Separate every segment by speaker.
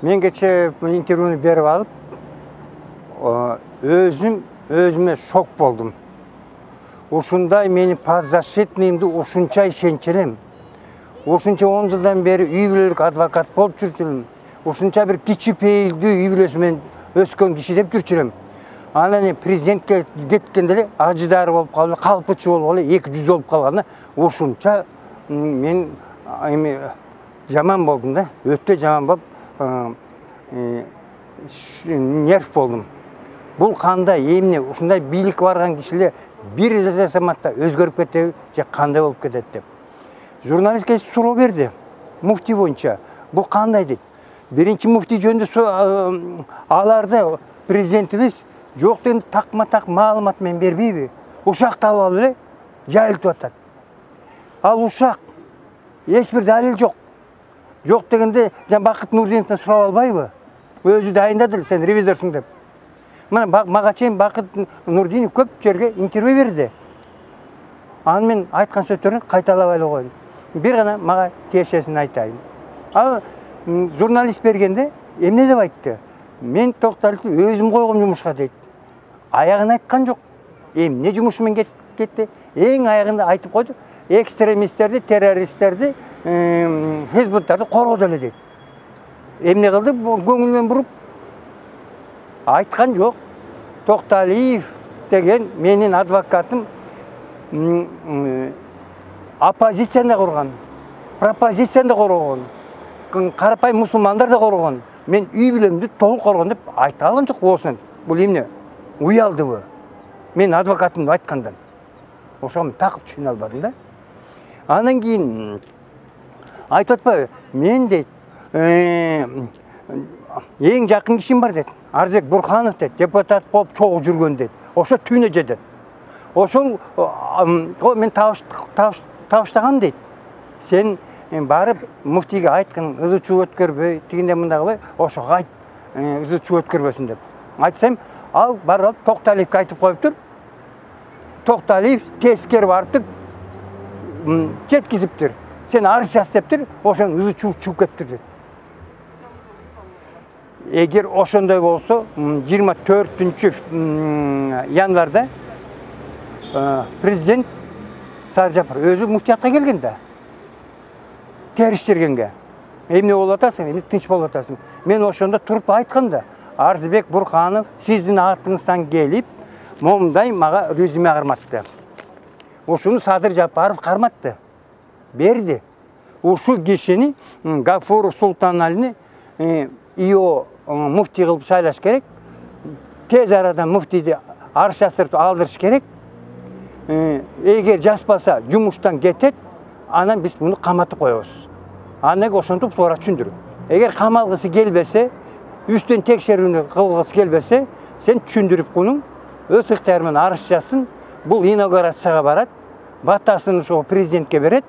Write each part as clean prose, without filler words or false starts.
Speaker 1: Мен кече интервьюну берип алып, өзүмө шок болдум. Ушундай менин подзащитныйымды ушунча ишенчелем. Ушунча 10 жылдан бери үй бүлөлүк адвокат болуп жүрчүмүн. Ушунча бир кичи пейилдүү үй бүлөсү өскөн киши деп жүрчүмүн. Анан президентке кеткенде эле ажыдары болуп калып, калпычы болуп эле 200 болуп калганда ушунча мен жаман болдум да, өтө жаман болуп нерв болдум. Бул кандай эмне ушундай бийлик барган кишилер бир эле жасаматта өзгөрүп кетеби же кандай болуп кетет деп. Журналистке суроо берди. Муфти боюнча бул кандай дейт. Биринчи муфти жөнүндө аларды президентибиз жок деген такма-так маалымат менен бербейби? Ушакты алып алып эле жайылтып атат. Ал ушак эч бир далил жок. Жок дегенде Бакыт Нурдиновдон сурап албайбы? Өзү дайындады, сен ревизорсуң деп. Мына мага чейин Бакыт Нурдинов көп жерге интервью берди. Аны мен айткан сөздөрүн кайталап эле коеюн. Бир гана мага тиешесин айтайын. Ал журналист бергенде эмне деп айтты? Мен Токталовду өзүм койгом жумушка дейт. Аягын айткан жок. Эмне жумуш менен кетти? Эң аягында айтып койду. Экстремисттерди, террористтерди, хизбуттарды коргоду эле дейт. Эмне кылды? Көңүлмөн буруп айткан жок. Токталиев деген менин адвокатым оппозицияны курган, пропозицияны да коргон, карапайым мусулмандар да коргон. Мен үй бүлөмдү толук коргон деп айта алган жок болсун. Бул эмне? Уялдыбы? Мен адвокатымды айткандан. Ошону такып түшүнө албадым да. Анан кийин айтып атпайбы? Мен дейт, эң жакын кишим бар дейт. Арзек Бурханов дейт, депутат болуп чогуу жүргөн дейт. Ошо түнө жетет. Ошол мен табыштагам дейт. Сен барып муфтиге айткын, ызы-чуу өткөрбөй, тигинде мындай кылбай, ошого айт, ызы-чуу өткөрбөсүн деп. Айтсам, ал барып Токталиевке айтып коюптур. Токталиев тескери барыптыр, жеткизиптир. Сен арыз жаз дептир, ошонун ызы-чуу чыгып кетиптир дейт. Эгер ошондой болсо, 24 январда президент Саржапар өзү муфтиятка келген да. Териштергенге. Эмне болуп атасың, эмне тынч болуп атасың. Мен ошондо туруп айткам да. Арзыбек Бурханов сиздин атыңыздан келип, момундай мага резюме карматты. Ошону Садыр Жапаров карматты. Берди. Ушул кишини Гафур Султаналини ИО муфти кылып шайлаш керек. Тез арада муфтиди арыз жаздырып алдырыш керек. Эгер жазбаса жумуштан кетет, анан биз муну каматып коебуз. Анан ошентип туура түшүндүр. Эгер камалгысы келбесе, үстөн текшерүүнү кылгысы келбесе, сен түшүндүрүп кунуң, өз ыктыяры менен арыз жазсын, бул инаугурацияга барат, батасын ошо президентке берет.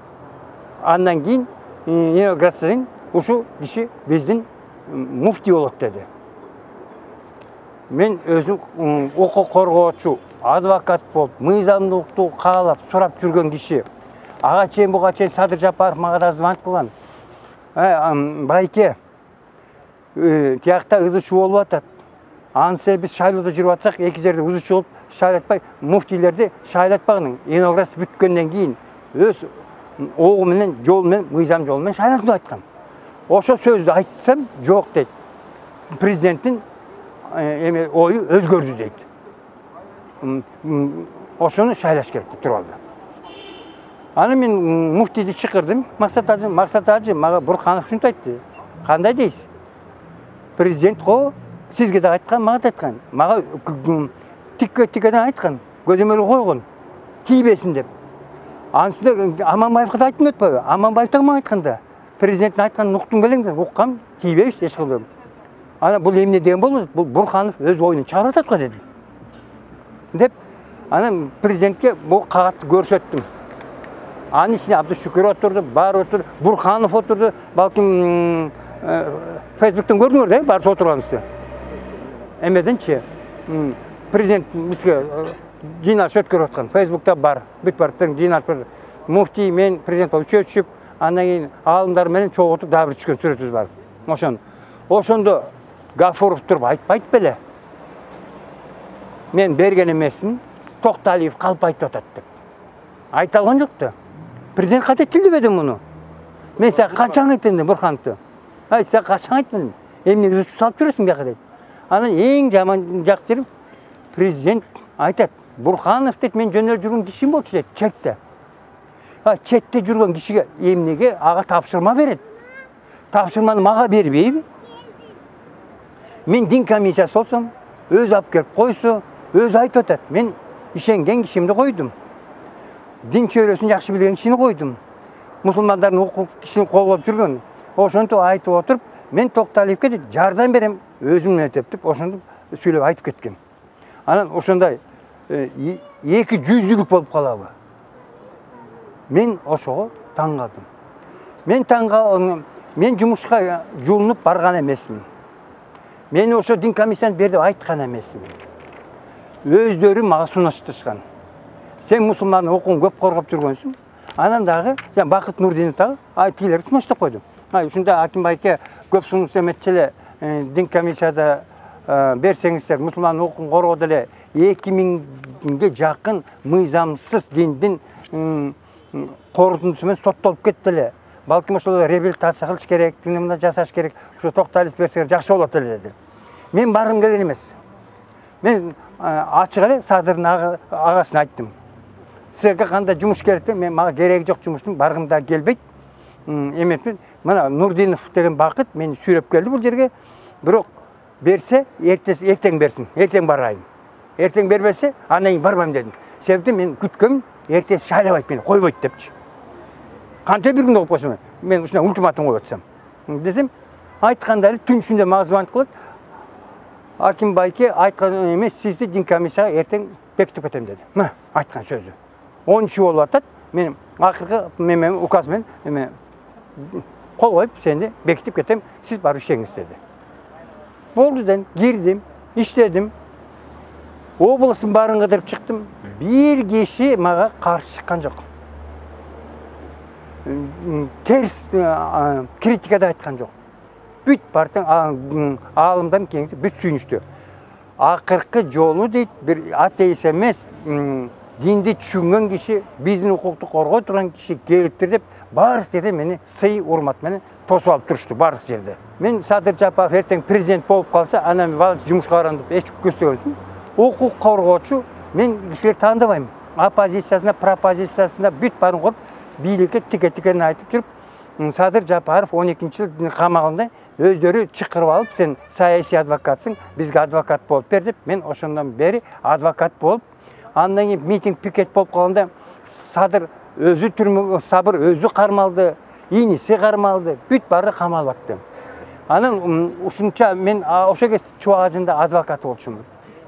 Speaker 1: Андан кийин инаугурациядан ушул киши биздин муфти болот деди. Мен өзүм укук коргоочу, адвокат болуп, мыйзамдуулукту каалап, сурап жүргөн киши. Ага чейин буга чейин Садыр Жапаров мага да звонок кылган. Байке, тиякта ызы-чуу болуп атат. Ансы биз шайлоодо жүрүп атсак, эки жерде ызы-чуу болуп шайлатпай, муфтилерди шайлатпагын, инаугурация бүткөндөн кийин өз огу менен, жол менен, мыйзам жол менен шайласын деп айткам. Ошо сөздү айтсам, жок дейт. Президенттин ою өзгөрдү дейт. Ошону шайлаш керек деп туруп алды. Аны мен муфтиди чакырдым. Максат Ажы мага Бурханов ушинтип айтты. Кандай дейсиз? Президент го сизге да айткан, мага да айткан. Мага тиккеден айткан, көзөмөл койгон. Тийбесин деп. Анысында Аманбаевга да айтып өтпөйбү? Аманбаев да мага айтканда. Президенттин айтканын уктуң белең, уккам, тийбейбиз эч кылдым. Ана бул эмне деген болот? Бул Бурханов өз оюнун чыгарып атат го деди. Деп, анан президентке бул кагатты көрсөттүм. Анын ичинде Абдышүкүр отурду, бар отурду, Бурханов отурду, балким Facebook'тан көрдүңөр да, барып отурганыңызды. Эмеденчи, президент бизге жыйналыш өткөрүп аткан. Facebook'та бар, бүт барыптыр жыйналыш. Муфти мен президент болуп чөчүп, андан кийин аалымдар менен чогуу отуруп дагы бир түшкөн сүрөтүбүз бар. Ошон. Ошондо Гафуров туруп айтпайт беле. Мен берген эмесин Токталиев калп айтып атат деп. Айта алган жок да. Президент кате тилдебеди муну. Мен сага качан айттым деп Бурхановду. Ай, сага качан айттым? Эмне үзүп салып жүрөсүң бияка дейт. Анан эң жаман жакшы жери президент айтат. Бурханов дейт, мен жөнөп жүргөн кишим болчу дейт, четте. Четте жүргөн кишиге эмнеге ага тапшырма берет? Тапшырманы мага бербейби? Мен дин комиссиясы болсом, өзү алып келип койсо, өзү айтып атат. Мен ишенген кишимди койдум. Дин чөйрөсүн жакшы билген кишини койдум. Мусулмандардын укук кишини колдоп жүргөн. Ошентип айтып отуруп, мен Токталиевке дейт, жардам берем, өзүм деп ошентип сүйлөп айтып кеткен. Анан ошондой эки жүздүүлүк болуп калабы. Мен ошого таң калдым. Мен жумушка жулунуп барган эмесмин. Мен ошо дин комиссияны бер деп айткан эмесмин. Өздөрү мага сунушташкан. Сен мусулмандын укугун көп коргоп жүргөнсүң. Анан дагы Бакыт Нурдинов дагы тилерди сунуштап койду. Ушунда Аким Байке көп сунуш эметчи эле дин комиссияда берсеңиздер, мусулмандын укугун коргоду эле 2000ге жакын мыйзамсыз диндин корутундусу менен соттолуп кетти эле. Балким ошол реабилитация кылыш керек, мына жасаш керек, ошо Токталиев берсеңер жакшы болот эле деди. Мен баргым келген эмес. Мен ачык эле Садырдын агасына айттым. Силерге кандай жумуш керек деп, мен мага кереги жок жумуштун, баргым да келбейт. Эметпин. Мына Нурдинов деген Бакыт мени сүйрөп келди бул жерге. Бирок берсе, эртең берсин, эртең барайын. Эртең бербесе, андан кийин барбайм дедим. Себеби мен күткөм, эртеси шайлабайт мени, койбойт депчи. Канча бир күндө болуп койсом, мен ушундай ультиматум коюп атсам. Десем, айтканда эле түн ичинде мага звонок кылат. Аким Байке айткан эмес, сизди дин комиссияга эртең бекитип кетем деди. Мына айткан сөзү. 10 болуп атат. Мен акыркы указ менен кол коюп сени бекитип кетем, сиз барып иштеңиз деди. Болду ден, кирдим, иштедим. Областын баарын кыдырып чыктым. Бир киши мага каршы чыккан жок. Терс критика да айткан жок. Бүт партияң аалымдан кеңси бүт сүйүнүштү. Акыркы жолу дейт, бир атеист эмес, динди түшүнгөн киши, биздин укукту коргой турган киши келиптир деп, баардык жерде мени сый урмат менен тосуп алып турушту баардык жерде. Мен Садыр Жапаров эртең президент болуп калса, анан баланча жумушка барам деп эч көзсөгөнсүм. Укук коргоочу мен кишилерди таандабайм. Оппозициясына, пропозициясына бүт баарын коруп, бийликке тике-тикени айтып жүрүп, Садыр Жапаров 12-жыл камагында өздөрү чакырып алып, сен саясий адвокатсың, бизге адвокат болуп бер деп, мен ошондон бери адвокат болуп, андан кийин митинг пикет болуп калганда Садыр өзү түрмөгө, Сабыр өзү кармалды, иниси кармалды, бүт баары камалып атты. Анан ушунча мен ошо кезде Чубак ажында адвокат болчумун.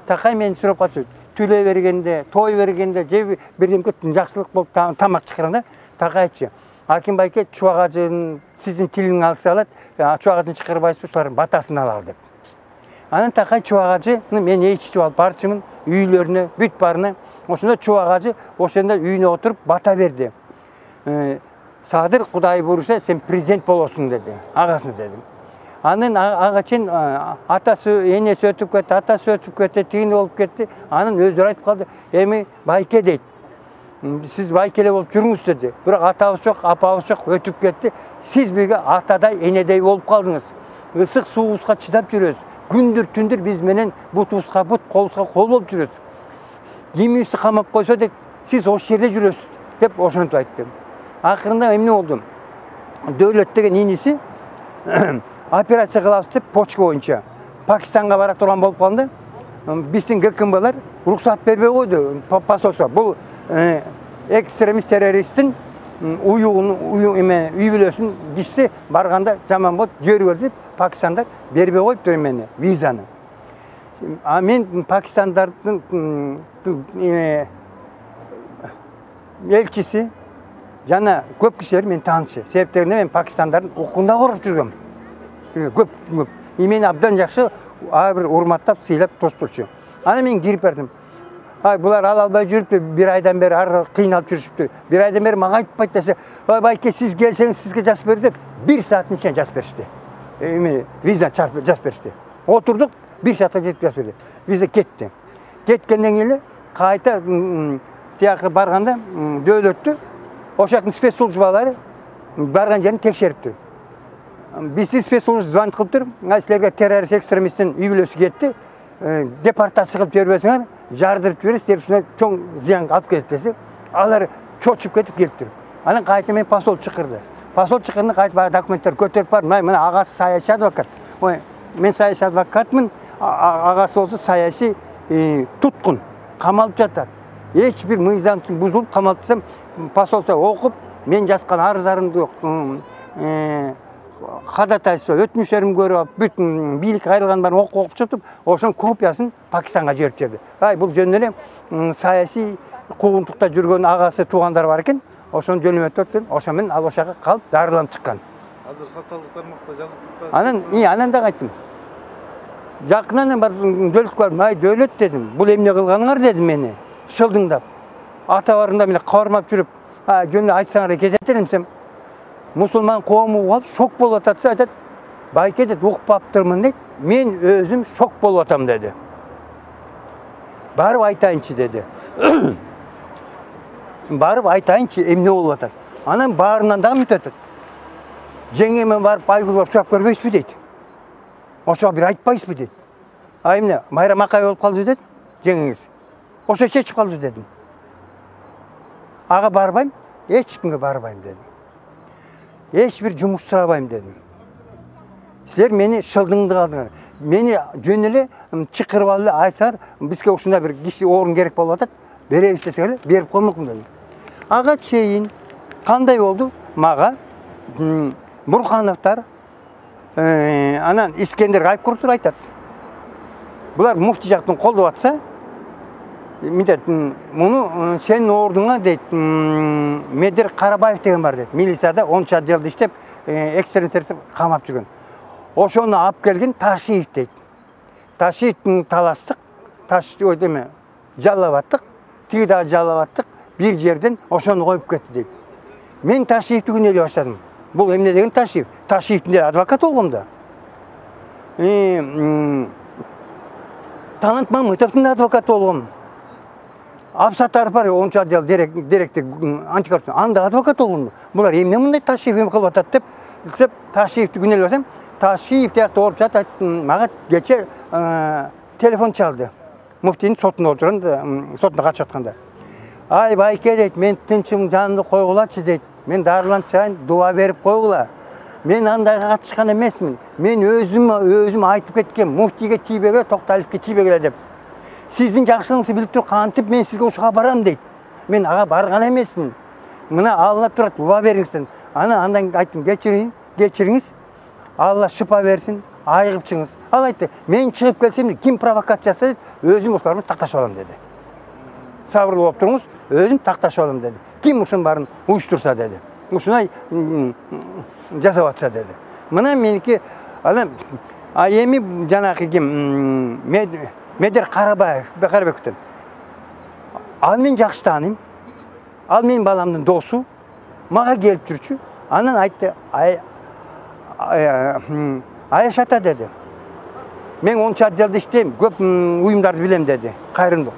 Speaker 1: Такай мени сурап калчу, түлө бергенде, той бергенде, же бирдемке жакшылык болуп тамак чакырганда, Такай айтчу, Аким Байке Чубак ажынын сиздин тилиңи алса алат, Чубак ажын чакырбайсызбы, шулардын батасын алалы деп. Анан Такай Чубак ажыны мен ээрчитип алып барчумун, үйлөрүнө, бүт баарына. Ошондо Чубак ажы ошондо үйүнө отуруп бата берди. Садыр Кудай буйруса сен президент болосуң деди, агасына дедим. Анан ага чейин атасы, энеси өтүп кетти, атасы өтүп кетти, тигини болуп кетти. Анан өздөрү айтып калды, эми Байке дейт. Сиз Байкеле болуп жүрүңүз деди. Бирок атабыз жок, апабыз жок, өтүп кетти. Сиз бизге атадай, энедей болуп калдыңыз. Ысык суубузга чыдап жүрөбүз. Күндүр түндүр биз менен бутубузга бут, колубузга кол болуп жүрөбүз. Кимиси камап койсо дейт, сиз ошол жерде жүрөсүз деп ошентип айттым. Акырында эмне болду? Дөөлөт деген иниси операция кылабыз деп почка боюнча Пакистанга бара турган болуп калды. Биздин ГКМБлар уруксат бербей койду. Посольство бул экстремист террористтин үй бүлөсүн киши барганда жаман болуп жиберип берди деп Пакистандар бербей коюптур эмени, визаны. А мен Пакистандардын элчиси жана көп кишилер мени таанычы. Себептери мен Пакистандардын укугунда коруп жүргөм. Көп. Мени абдан жакшы ар бир урматтап, сыйлап тостурчу. Анан мен кирип бердим. Булар ала албай жүрүп, бир айдан бери ар кыйналып жүрүшүптүр. Бир айдан бери мага айтпайт десе, Байке сиз келсеңиз сизге жазып бер деп 1 сааттын ичинде жазып беришти. Viza жазып беришти. Oturduk, bir saatga жетip жазып берди. Viza ketти. Ketkenden keyin qayta tiyakı barganda dövlöttü. Oşaktın spetsслужбалары барган жерин текшериптир. Бизди спецслужба звонит кылып туруп, силерге террорист экстремисттин үй бүлөсү кетти. Депортация кылып жибербесиңер, жардырып жиберебиз, силер ушуна чоң зыян алып келет десе, алар чочуп кетип келиптир. Анан кайта мен посол чакырды. Посол чакырды, кайта баягы документтер көтөрүп бардым. Мына агасы саясий адвокат. Мен саясий адвокатмын, агасы болсо саясий туткун. Камалып жатат. Эч бир мыйзамсыз бузулуп камалып жатсам, посолчо окуп, мен жазган арыздарымды ходатайство өтүнүштөрүмдү көрүп алып, бүтүн бийлик кайрылган барын окуп чыгып, ошонун копиясын Пакистанга жиберип берди. Бул жөн эле саясий куугунтукта жүргөн агасы туугандар бар экен. Ошону жөнөмөтөп деп, ошо менен ал ошага калып дарыланып чыккан.
Speaker 2: Азыр социалдык тармакта жазып
Speaker 1: Анан да кайттым. Жакындан бар дөөлөткө барып, "Май дөөлөт" дедим. "Бул эмне кылганыңар?" деди мени. Шылдыңдап. Ата барында менен кармап жүрүп, "Жөн эле айтсаңар кетет" десем, мусулман коому болуп шок болуп атат, айтат. "Байке" дейт, "Укпаптырмын" дейт. "Мен өзүм шок болуп атам" деди. "Барып айтайынчы" деди. Барып айтайынчы, эмне болуп атат. Анан баарынан дагы үмүт өтөт. Жеңеме барып, Айгүл барып сурап көрбөйсүзбү дейт. Ошого бир айтпайсызбы дейт. Эмне, Майра Макай болуп калды дейт, жеңеңиз. Ошо чечип калды дедим. Ага барбайм, эч кимге барбайм дедим. Эч бир жумуш сурабайм дедим. Силер мени шылдыңды калдыңар. Мени жөн эле чакырып алып айтсаңар, бизге ушундай бир киши орун керек болуп атат, беребиз десеңер, берип коймокмун дедим. Ага чейин кандай болду? Мага Бурхановтар, анан Искендер Айкуртур айтат. Булар муфти жактан колдоп атса, мынтет, муну сенин ордуңа дейт, Медер Карабаев деген бар дейт. Милицияда 10 отделде иштеп, экстремисттерди камап жүргөн. Ошону алып келген Ташиев дейт. Ташиевдин таластык, жалап аттык, тиги дагы жалап аттык, бир жерден ошону коюп кетти дейт. Мен Ташиевди күнөөлөй баштадым. Бул эмне деген Ташиев? Ташиевдин адвокат болгом да. Талант Мамытовдун адвокаты болгом. Абсатаров бар, 10 отдел директор антикоррупция. Анда адвокат болгом. Булар эмне мындай Ташиев эме кылып атат деп Ташиевди күнөөлөй басам, Ташиев тиякта болуп жатат, мага кече телефон чалды. Муфтинин сотунда отурганда, сотунда катышып атканда. "Ай, Байке" дейт, "Мен тынчым жанды койгулачы" дейт. "Мен дарыланып чыгайын, дуа берип койгула. Мен андайга катышкан эмесмин. Мен өзүм айтып кеткем, муфтийге тийбегиле, Токталиевге тийбегиле" деп. "Сиздин жакшылыгыңызды билип туруп, кантип мен сизге ушуга барам" дейт. "Мен ага барган эмесмин. Мына Алла турат, дуа бериңиз" дедим. Андан айттым, "Кечириңиз, Алла шыпа берсин, айыгып чыгыңыз." Ал айтты, "Мен чыгып келсем, ким провокация жасаса дейт, өзүм ошолорду такташып алам" деди. "Сабырлуу болуп туруңуз, өзүм такташып алам" деди. "Ким ушунун баарын уюштурса" деди. "Ушуна жасап атса" деди. Мына меники анан эми жанагы ким Медер Карабековдун. Ал мен жакшы тааныйм. Ал менин баламдын досу. Мага келип жүрчү. Анан айтты, "Аяш ата" деди. "Мен 10 отделде иштейм, көп уюмдарды билем" деди. "Кайрымдуу.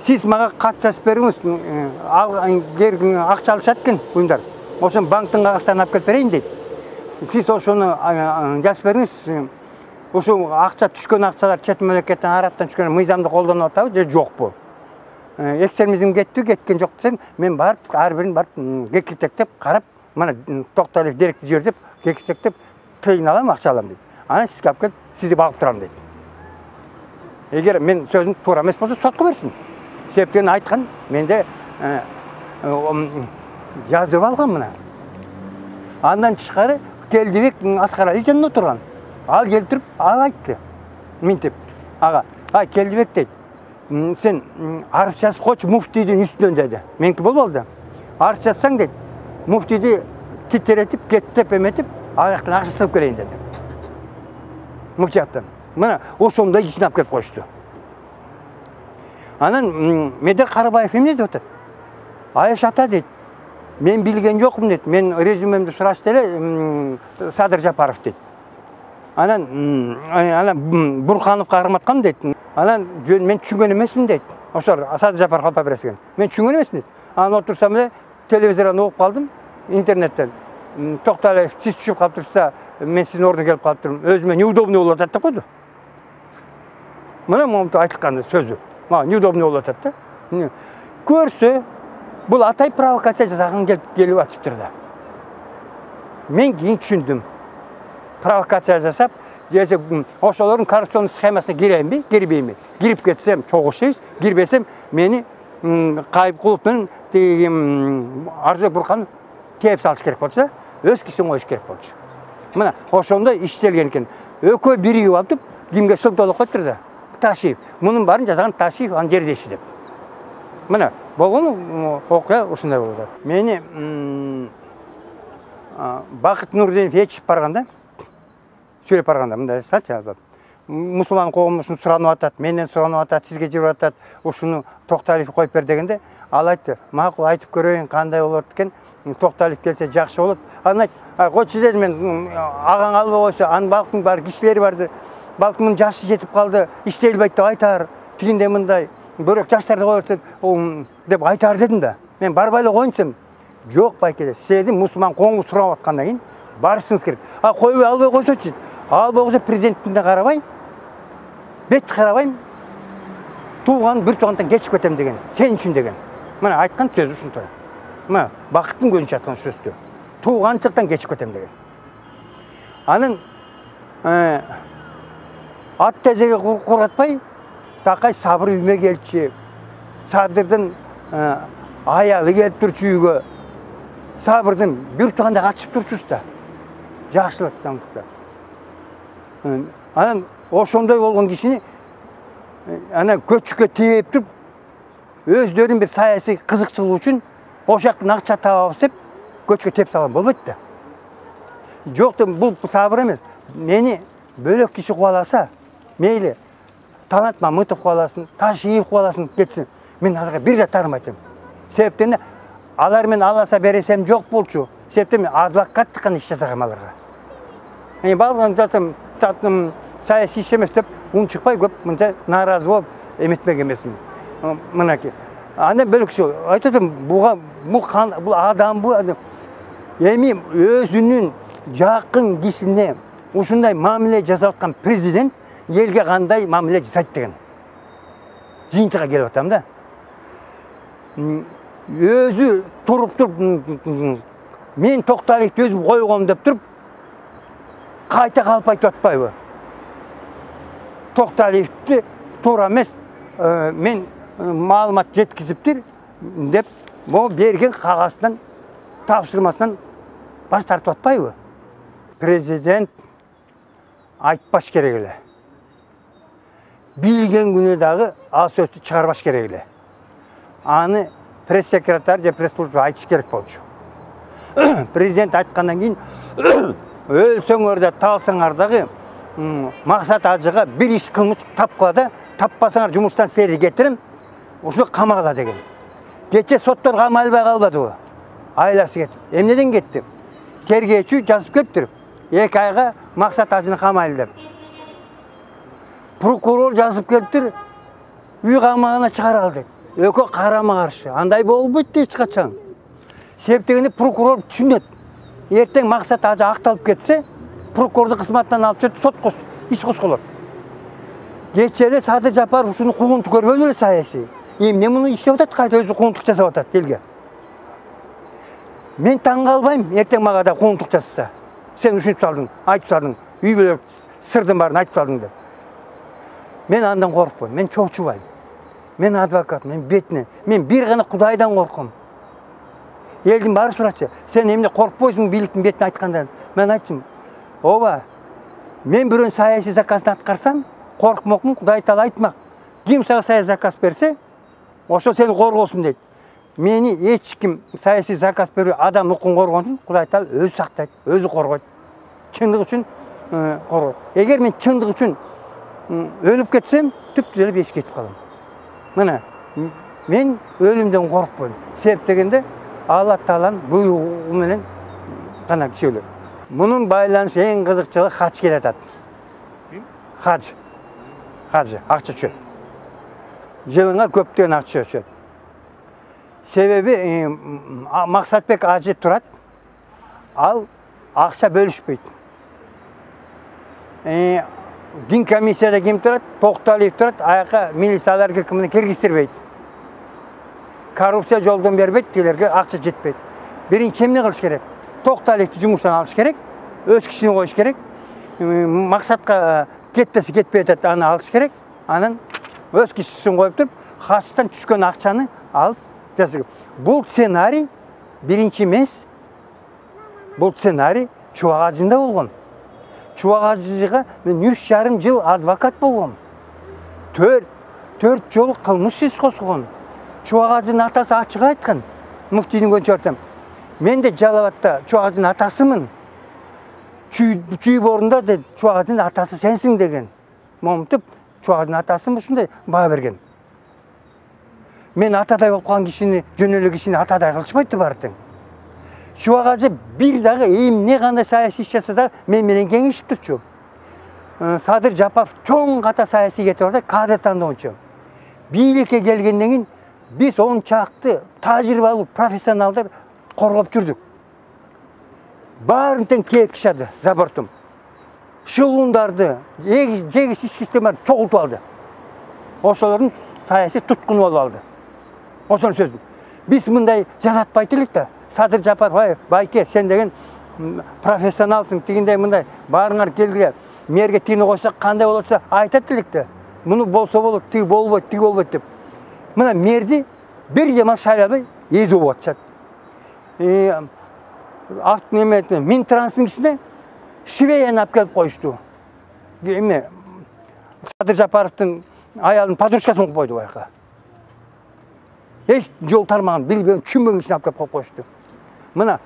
Speaker 1: Сиз мага кат жазып бериңиз, акча алышат экен уюмдар. Ошон банктын кагыздарын алып келип берейин" дейт. "Сиз ошону жазып бериңиз. Ошо акча түшкөн акчалар чет мамлекеттен, Арабтан түшкөн мыйзамды колдонуп атабы же жокпу? Экстремизм кеткен жок" десем, мен барып ар бирин барып кекиртектеп карап, мына Токталиев директор жибер деп кекиртектеп тыйын алам, акча алам дейт. "Анан сизге алып келип, сизди багып турам" дейт. Эгер мен сөзүм туура эмес болсо сотко берсин. Себептен айткан, менде жаздырып алган мына. Андан тышкары Келдибек Аскарали жанында отурган. Ал келип туруп, ал айтты. Минтип, ага, Келдибек дейт. "Сен арыз жазып койчу муфтийдин үстүнөн" деди. Меники болболду. "Арыз жазсаң" дейт, "муфтийди титиретип, кеттеп эметип, аяктан акча сырып келейин" деди. Муфтияттан. Мына ошондой кишини алып келип коюшту. Анан Медер Карабаев эмне деп атат? "Аяш ата" дейт. "Мен билген жокмун" дейт. "Мен резюмемди сурашты эле Садыр Жапаров" дейт. анан Бурханов карматкан дейт. Анан мен түшүнгөн эмесмин дейт. Ошолор Асад Жапар калпа берескен. Мен түшүнгөн эмесмин дейт. Анан отурсам эле телевизордон угуп калдым интернеттен. Токталиев тиз түшүп калып турса, мен сиздин ордуна келип калып турмун. Өзүмө неудобный болуп атат деп койду. Мына момунтип айтылган сөзү. Мага неудобный болуп атат да. Көрсө, бул атай провокация жасаган келип атыптыр да. Мен кийин түшүндүм. Провокация жасап, жесе ошолордун коррупцион схемасына кирейинби, кирбейинби? Кирип кетсем чогушебиз, кирбесем мени Кайыпкулов менен Арзыбек Бурканов тээп салыш керек болчу, өз кишин коюш керек болчу. Мына ошондой иштелген экен. Экөө биригип атып, кимге шылтоолоп коюптур да. Ташиев. Мунун баарын жасаган Ташиев анын жердеши деп. Мына болгон окуя ушундай болуп атат. Мени Бакыт Нурдинов ечип барганда, сүйлөп барганда мындай айтат. Мусулман коомусун суранып атат, менден суранып атат, сизге жибип атат, ушуну Токталиев коюп бер дегенде, ал айтты, макул айтып көрөйүн кандай болот экен, Токталиев келсе жакшы болот. Анан айт, койчу дедим мен, агаң албай койсо, анын балктын баары кишилери барды. Балкымын жашы жетип калды, иштей албайт деп айтар, тигиндей мындай, бирок жаштарды коет деп айтар дедим да. Мен барбай эле коеюн десем, жок байке, сиздин мусулман коомду сурап аткандан кийин барышыңыз керек. Койбой албай койсочу, албай койсо президенттине карабай, бетти карабайм, бир туугандан кечип кетем деген, сен үчүн деген. Мына айткан сөзү ушундай. Мына Бакыттын көзүнчө айткан сөздү. Тууганчылыктан кечип кетем деген. Анын ат тезеге куратпай, такай Сабыр үйүмө келчи. Садырдын аялы келип турчу үйгө. Сабырдын бир тууганда катышып турчубуз да. Жакшылыктан. Анан ошондой болгон кишини анан көчкө тээп туруп, өздөрүнүн бир саясий кызыкчылыгы үчүн ошактан акча табабыз деп көчкө тээп салган болбойт да. Жок, бул Сабыр эмес. Мени бөлөк киши кубаласа, мейли Талант Мамытов кубаласын, Ташиев кубаласын кетсин, мен аларга бир да таарымайт элем. Себептен алар мен аласа бересем жок болчу. Себептен адвокаттык гана иш жасагам аларга. Балган жатым саясий иш эмес деп унчукпай көп мынча нааразы болуп эметмек эмесмин. Мынакей. Андан бөлөк киши айтатам, бул адам бул эми өзүнүн жакын кишине ушундай мамиле жасап аткан президент элге кандай мамиле жасайт деген жыйынтыга келип атам да. Өзү туруп мен Токталиевди өзүм койгом деп туруп кайта калып айтып атпайбы? Токталиевди туура эмес, мен маалымат жеткизиптир деп, могу берген кагаздан тапшырмасынан баш тартып атпайбы? Президент айтпаш керек эле. Билген күнү дагы ал сөздү чыгарбаш керек эле. Аны пресс-секретарь же пресс-служба айтыш керек болчу. Президент айткандан кийин өлсөңөр да талсаңар дагы Максат Ажыга бир иш кылмыш тапкыла да, таппасаңар жумуштан силерди кетирем, ушуну камагыла деген. Кече соттор камалбай калбадыбы? Айласы кетип. Эмнеден кетти? Тергөөчү жазып кетти. 2 айга Максат Ажыны камайлы деп. Прокурор жазып келиптир, үй камагына чыгара ал дейт. Экөө карама каршы. Андай болбойт эч качан. Себептегенде прокурор түшүнөт. Эртең Максат Ажы акталып кетсе, прокурорду кызматтан алып чыгып сот иш козголот. Кече эле Садыр Жапаров ушуну кугунту көрбөдү эле саясий. Эмне муну иштеп атат, кайда өзү кугунтук жасап атат элге. Мен таң калбайм, эртең мага да кугунтук жасаса. Сен ушинтип салдың, айтып салдың, үй бүлө сырдын баарын айтып салдың деп. Мен андан коркпойм, мен чоочубайм. Мен адвокат, мен бетине, мен бир гана Кудайдан корком. Элдин баары сурачу, сен эмне коркпойсуң бийликтин бетине айткандан? Мен айттым, ооба, мен бирөөнүн саясий заказын аткарсам, коркмокмун, Кудай таала айтмак. Ким сага саясий заказ берсе, ошо сени коргосун дейт. Мени эч ким саясий заказ берүү адам укугун коргонсун, Кудай таала өзү сактайт, өзү коргойт. Чындык үчүн коргойт. Эгер мен чындык үчүн өлүп кетсем, түптү эле бешикке кетип калам. Мына, мен өлүмдөн коркпойм. Себеп дегенде Алла Тааланын буйругу менен гана сөйлөйм. Мунун байланышы эң кызыкчылыгы хач келатат. Хажы, ақша түседі. Жылыңа көптеген ақша түседі. Себебі Мақсатбек Ажы тұрады, ал ақша бөлішпейді. Дин комиссияда кем тұрады, Тоқталиев тұрады, аяққа милицияларға кімді кіргіздірмейді. Коррупция жолдан бермейді, телерге ақша жетпейді. Бірінші не қылыш керек? Тоқталиевті жұмыстан алыш керек, өз кішіні қойыш керек, мақсатқа кетпесі кетпейді, аны алыш керек, анын өз кішісін қойып тұрып, хастан түскен ақшаны алып жасық. Бұл сценарий бірінші емес, бұл сценарий Чувагажында болған. Чувагажыға мен 3,5 жыл адвокат болған. 4 жол қылмыс іс қосылған. Чувагажының атасы ашық айтқан, мүфтидің көңші мен де Жалаватта Чувагажының атасымын. Чүйіп орында да Чувагажының атасы сенсің деген. Момытып, Чувагажының атасым ұшындай баға берген. Мен атадай болған кішіні, жөнелі кішіні атадай қылшымайды бардың. Чувагажы бір дағы не қандай саяси ішчасы да менен кеңешіп тұрчу. Садыр Жапаров чоң қата саяси кетіп орда кадр таңдауынчу. Бийликке келгенден кейін біз 10 чақты тажрибалы профессионалдар қорғап жүрдік. Барынтен келіп кішады забортым. Шылуындарды, жегіс ішкіштемер çoğulту алды. Ошолардың саяси тұтқын болып алды. Ошоны сөзім. Біз мындай жазатпайтылық та. Садыр Жапаров, байке, сен деген профессионалсың, тегіндей мындай барыңар келге, мерге тиіні қойсақ қандай болатса айтатылықты. Мұны болса болады, тігі болбайды деп. Мына мерді бір жема шайлабай езу болатшады. Минтрансың ішіне Швейяны алып келіп қойышты. Садыр Жапаровтың аялының подружкасын қойды байқа. Еш жол тармаған, білбеген, түшінбеген ішіне алып келіп қойышты. Мына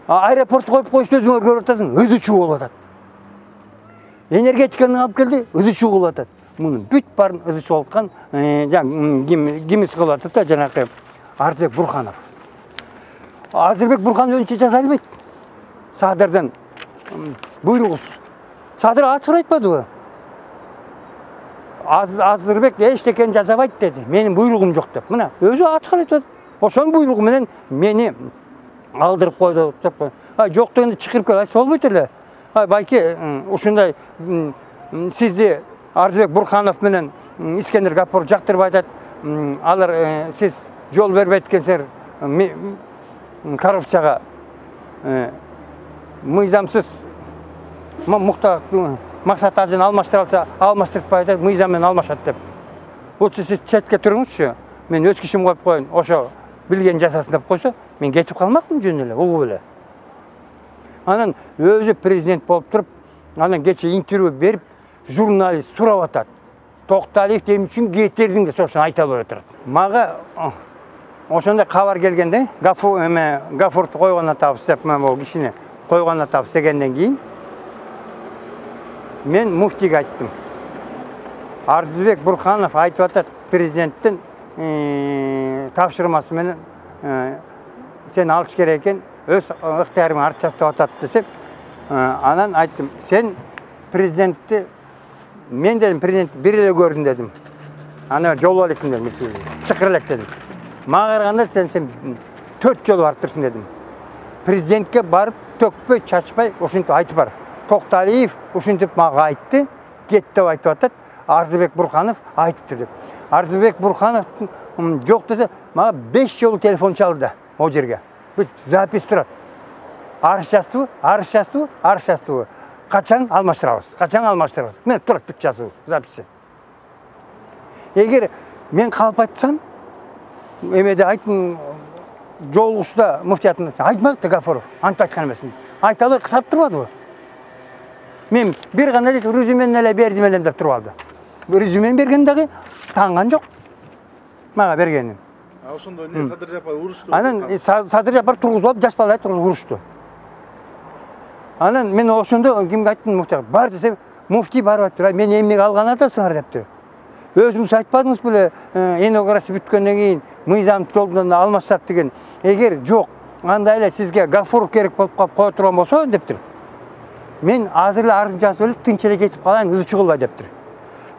Speaker 1: аэропорт қойып қойышты өзің көріп отырсың, өзі чу болып атады. Энергетиканың алып келді, өзі чу болып атады. Мұның бүт барын өзі чу болтқан, кемесі қылып атады да, жаңағы Арзыбек Бурханов. Арзыбек Бурханов өзінше жаза алмайды. Садырдан бұйрығыз. Садыр ашық айтпады ғой. Арзыбек ештекені жазабайды деді. Менің бұйрығым жоқ деп. Мына өзі ашық айтпады. Ошоның бұйрығыменен мені алдырып қойды. Жоқ дегенде шықырып кел. Сол бөтелі. Байке, ушындай сізде Арзыбек Бурханов менен Искендер Гапор жақтырып айтады. Алар сіз жол бербейді екенсіздер коррупцияға. Мыйзамсыз Мақсат Ажыны алмаштыралса, алмаштыртпайды, мыйзаммен алмашады деп. Осы сіз четке тұрыңызшы, мен өз кішім қойып қойын, ошо білген жасасын деп қойса, мен кетіп қалмақпын жөнелі, оғы біле. Анан өзі президент болып тұрып, анан кече интервью беріп, журналист сұрап атады. Тоқталиев дейм үшін кетердің де сосын айталып отырады. Маға ошондай хабар келгенде, Гафурды қойғанна табыс деп, мен ол кішіне қойғанна табыс дегеннен кейін, мен муфтиге айттым. Арзыбек Бурханов айтып атады президенттің тапшырмасы менен сен алыш керек екен, өз ықтиярың арчастап атады десеп, анан айттым, сен президентті, мен дедім, президентті бір еле көрдім дедім. Ана жол алекім дедім, шықырлек дедім. Мағарғанда сен 4 жол барып тұрсын дедім. Президентке барып, төкпей, чачпай, ошынтіп айтып бар. Тоқталиев ушинтип мага айтты, кет деп айтып атат. Арзыбек Бурханов айтыпты деп. Арзыбек Бурханов жок десе, мага 5 жолу телефон чалды о жерге. Бүт запись турат. Арыз жазды. Качан алмаштырабыз. Мен турат бүт жазуу, записи. Эгер мен калып айтсам, эмеде айттым жолугушта муфтиятын айтмакты Гафуров. Антип айткан эмесмин. Айталы кысап турбады го. Мен bir ғана резюмені әлі бердім әлем деп тұрып алды. Резюмен берген дағы таңған жоқ. Маға бергенім.
Speaker 2: Ошондо не Садыр Жапаров урушты?
Speaker 1: Анан Садыр Жапаров тургузуп, жаш балалар тургузуп урушты. Анан мен ошондо кимге айттым, муфти бар десе, муфти барып атыр. Мен эмнеге алган атасыңар дептир. Өзүңүз айтпадыңыз беле, инаугурация бүткөндөн кийин мыйзам жолдон алмаштырат деген. Эгер жок, анда эле сизге Гафуров керек болуп калып кое турган болсо дептир. мен азыр эле арыз жазып эле тынч эле кетип калайын, ызы чыгылбай дептир.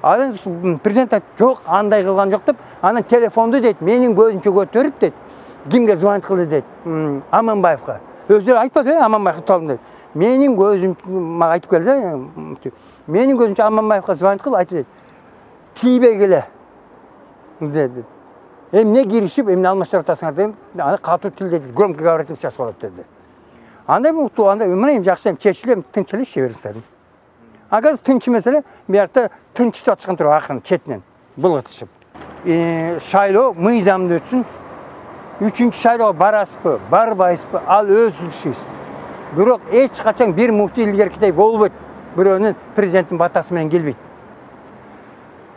Speaker 1: Анан президент айтты, жок, андай кылган жок деп, анан телефонду дейт, менин көзүмчө көтөрүп дейт, кимге звонить кылды дейт, Аманбаевга. Өздөрү айтпады, Аманбаевга талдым дейт. Менин көзүм мага айтып келди, менин көзүмчө Аманбаевга звонить кылып айтты дейт, тийбей келе деди. Эмне киришип, эмне алмаштырып атасыңар дедим, аны катуу тилде громкий говорить сейчас болот деди. Андай укту, андай мына жакшы чечилем, тынч эле иши бериңиз дедим. Агаз тынч эмес эле, биякта тынчтап чыккан туруп акырын четинен булгытышып. Шайлоо мыйзамдуу өтсүн. 3-чү шайлоого барасызбы, барбайсызбы, ал өзүңүз ишиңиз. Бирок эч качан бир муфтий илгеркидей болбойт. Бирөөнүн президенттин батасы менен келбейт.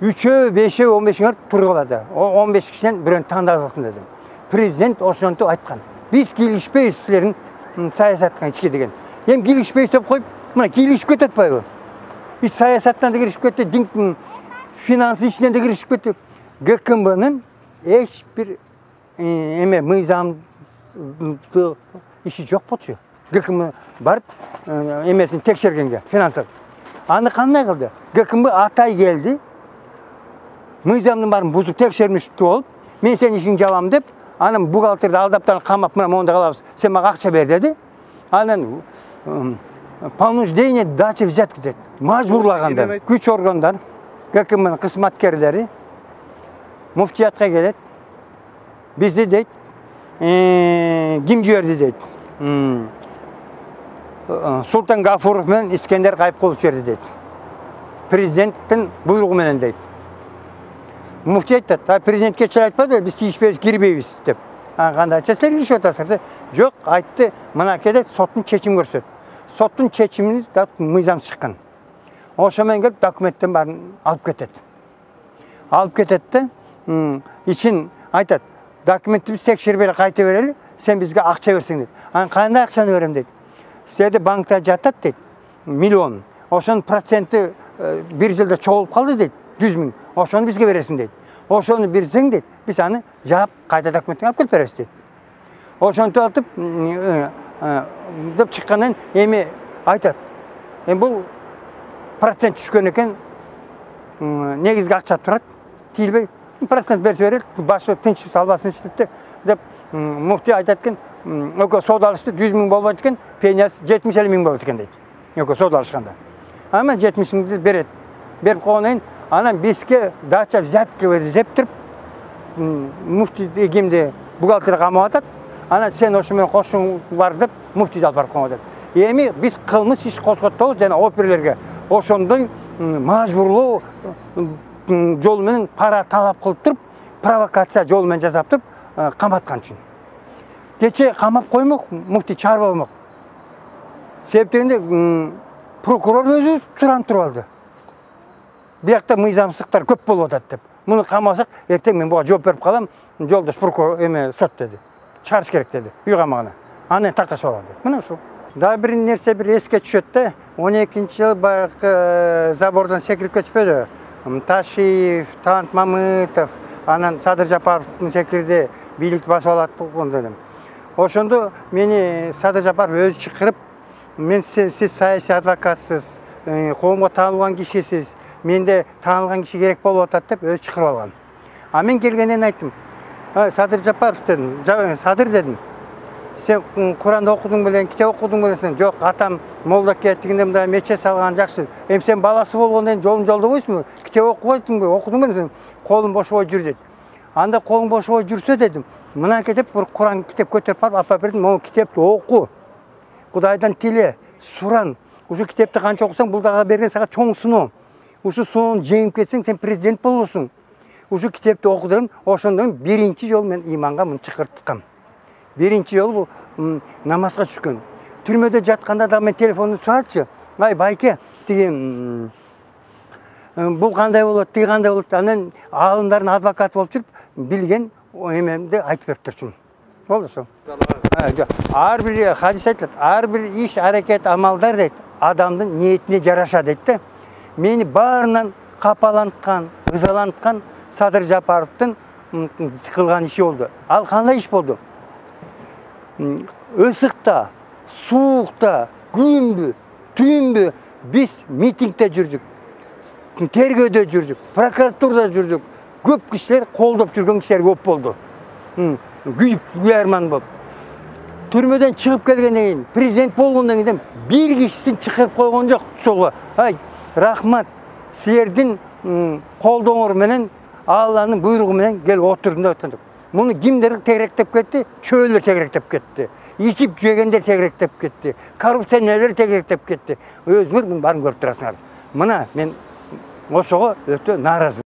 Speaker 1: 3-өө, 5-өө, 15-ңөр тургулады. 15 кишинен бирөөнү тандап алсын дедим. Президент ошентип айткан. Биз килишпейбиз силердин саясатка ичке деген. Эми килишпейбиз деп коюп, мына килишип кетет атпайбы? Биз саясаттан да киришип кетти, финанс ичинен да киришип кетти. ГКМБнын эч бир эме мыйзамдуу иши жок болчу. ГКМ барып эмесин текшергенге, финансты. Аны кандай кылды? ГКМБ атай келди. Мыйзамдын баарын бузуп текшермиштүү болуп, мен сенин ишиңди жабам деп, анан бухгалтерди алдаптан камап, мына монда калабыз, сен мага акча бер деди. Анан понуждение дачи взятки дейт. Мажбурлаганда күч органдар, ГКМнын кызматкерлери муфтиятка келет. Бизди дейт, ким жиберди дейт. Султан Гафуров менен Искендер Кайыпкулов жиберди дейт. Президенттин буйругу менен дейт. Муфти айтат, президентке чыгып айтпады, биз тийишпейбиз, кирбейбиз деп. Кандайча силер киришип атасыңар? Жок, айтты, мынакей дейт, соттун чечим көрсөт. Соттун чечимин да мыйзам чыккан. Ошо менен келип документтин баарын алып кетет. Алып кетет да, ичин айтат, документти биз текшербей эле кайта берели, сен бизге акча берсең дейт. Анан кандай акчаны берем дейт. Силерде банкта жатат дейт, миллион. Ошонун проценти бир жылда чогулуп калды дейт, 100 000. Ошону бизге бересиң дейт. Ошону берсең дейт, биз аны жаап кайта документин алып келип беребиз дейт. Ошентип атып деп чыккандан эми айтат. Бул процент түшкөн экен, негизги акча турат, тийилбей, процент берсе берет, башы тынч салбасын деп муфти айтат экен, өкө соода алышты, 100 000 болбойт экен, пениясы 70 000 болот экен дейт. Өкө соода алышканда. Ама 70 000 берет. Берип койгондон анан бизге дача взятка берди деп туруп, муфти кимди бухгалтер камап атат. Анан сен ошо менен кошуң бар деп муфтиди алып барып коет. Эми биз кылмыш иш козготобуз жана оперлерге ошондой мажбурлоо жол менен пара талап кылып туруп, провокация жол менен жасап туруп каматкан үчүн. Кече камап коймок, муфти чарбамак. Себептегенде прокурор өзү суранып туруп алды. Биякта мыйзамсыздыктар көп болуп атат деп. Муну камасак, эртең мен буга жооп берип калам, жолдош прокурор сот деди. Чыгарыш керек деди, үй камагына. Анан такташып алды. Мына ушул. Да бир нерсе бир эске түшөт да. 12-жыл баягы забордон секирип кетишпеди. Ташиев, Талант Мамытов, анан Садыр Жапаровдун секирди, бийликти басып алат дедим. Ошондо мени Садыр Жапаров өзү чакырып, мен сиз саясий адвокатсыз, коомго таанылган кишисиз, менде таанылган киши керек болуп атат деп өзү чакырып алган. А мен келгенден айттым, Садыр Жапаров дедим, Садыр дедим, сен Куранды окудуң белен, китеп окудуң белен, жок, атам молда кетигинде мындай мечет салган жакшы. Эми сен баласы болгондон жолун жолдобойсуңбу? Китеп окубойсуңбу? Окудуң белен, колуң бошобой жүр дедим. Анда колуң бошобой жүрсө дедим, мынакей деп бир Куран китеп көтөрүп алып апа бердим, могу китепти оку. Кудайдан тиле, суран. Ушу китепти канча окусаң, бул дагы берген сага чоң суноо. Ушу суноону жеңип кетсең, сен президент болосуң. Ушу китепти оку дедим, ошондон биринчи жолу мен иманга муну чакырткам. Биринчи жолу намазга түшкөн. Түрмөдө жатканда да мен телефонду суратчы. Ай байке, тиги бул кандай болот, тиги кандай болот. Анан аалымдардын адвокаты болуп жүрүп, билген эмемди айтып берип турчумун. Болду ошо. Ар бир хадис айтат, ар бир иш, аракет, амалдар дейт, адамдын ниетине жараша дейт да. Мени баарынан капаланткан, ызаланткан Садыр Жапаровдун кылган иши болду. Ал кандай иш болду? Isıkta, soğukta, gündü, Tүйінбі біз митингте жүрдік, тергеуде жүрдік, прокуратурада жүрдік. Көп кішілер қолдап жүрген кішілер көп болды. Күйерман болып. Түрмеден шығып келгеннен кейін, президент болғаннан кейін бір кішісін шығып қойған жоқ солға. Рахмат, сіздердің қолдауыңыз менен, Алланың бұйрығы менен келіп отырдым деп айтқандық. Мұны кимдер тегеректеп кетті, чөйлер тегеректеп кетті. Ичип жегендер тегеректеп кетті. Коррупционерлер тегеректеп кетті. Өзіңіз бұны барын көріп тұрасыңдар. Мына мен осыға өте наразы.